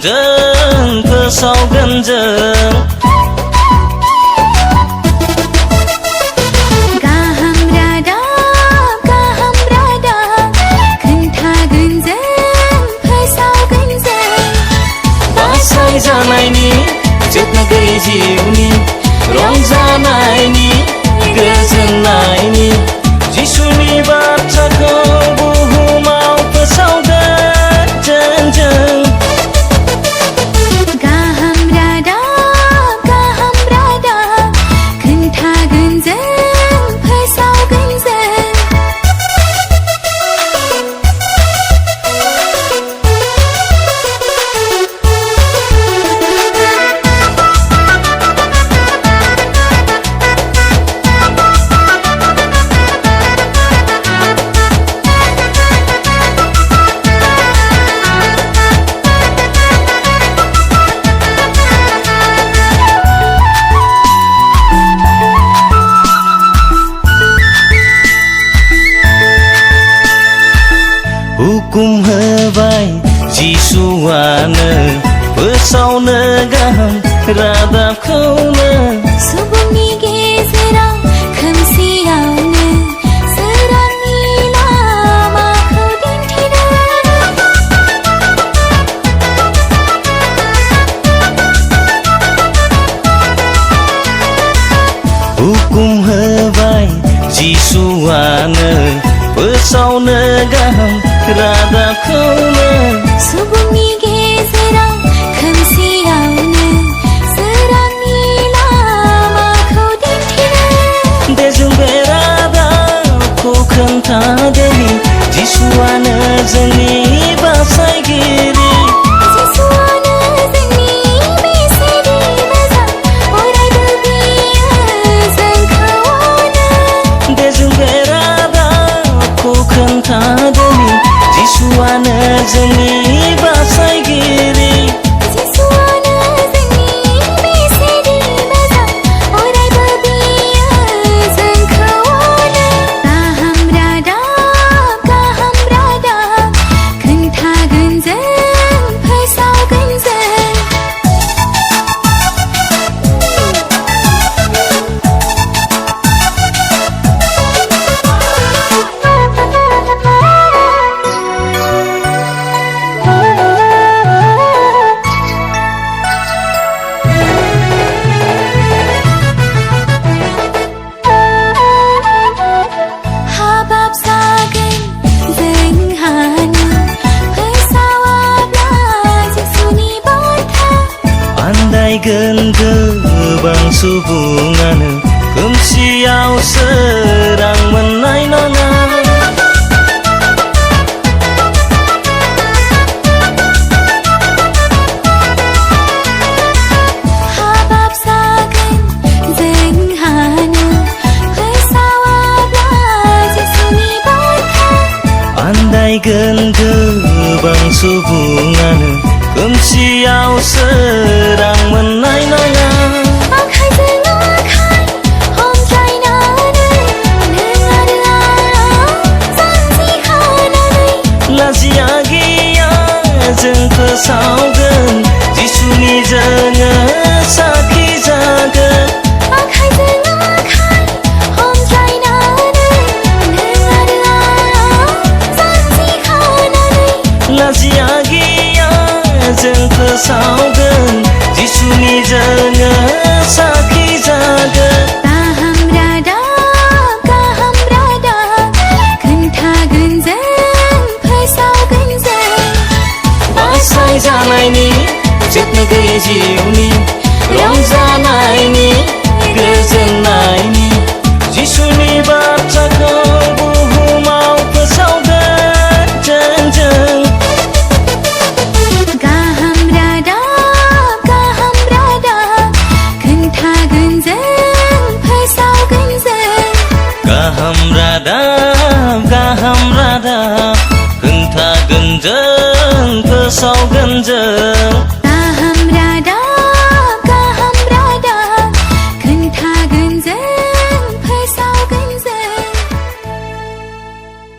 जों फोसावगोन जों गाहाम रादाब खोन्थागोन जों फोसावगोन जों बासायजानायनि जोबनो गैयै जिउनि रंजानायनि गोजोननायनि जिसुनि बाथ्राखौ बुहुमाव फोसावगोन जों गाहाम रादाब खोन्थागोन जों फोसावगोन जों हुकुम होबाय जिसुआनो फोसावनो गाहाम रादाबखौनो सुबुंनि गेजेराव खोमसियावनो सोरांनि लामाखौ दिन्थिनो हुकुम होबाय जिसुआनो फोसावनो गाहाम रादाबखौनो सुबुंनि गेजेराव खोमसियावनो सोरांनि लामाखौ दिन्थिनो दे जों बे रादाबखौ खोन्थादोनि जिसुआनो जोंनि बासायगिरि जिसुआनो जोंनि बेसेदि मोजां अरायबो बियो जोंखौ अनो दे जों बे रादाबखौ खोन्थादोनि जिसुआनो जोंनि बासायगिरि जिसुआनो जोंनि बेसेदि मोजां अरायबो बियो जोंखौ अनो गाहाम रादाब खोन्थागोन जों फोसावगोन जों हाबाब जागोन जोंहानो फोसावाब्ला जिसुनि बाथ्रा आन्दायगोन गोबां सुबुङानो खोमसियाव सोरां मोननाय नङा हाबाब जागोन जोंहानो फोसावाब्ला जिसुनि बाथ्रा आन्दायगोन गोबां सुबुङानो खोमसियाव सोरां मोननाय नङा आखाइजों आखाइ हमज्लायनानै नों आरो आं सानसेखानानै लाजिया गैया जों फोसावगोन जिसुनि जोङो साखि जागोन आखाइजों आखाइ हमज्लायनानै नों आरो आं सानसेखानानै लाजिया गैया जों फोसावगोन जिसुनि जोङो साखि जागोन गाहाम रादाब खोन्थागोन जों फोसावगोन जों बासायजानायनि जोबनो गैयै जिउनि रंजानायनि गोजोननायनि जिसुनि बाथ्राखौ बुहुमाव फोसावगोन जों गाहाम रादाब खोन्थागोन जों फोसावगोन जों गाहाम रादाब खोन्थागोन जों फोसावगोन जों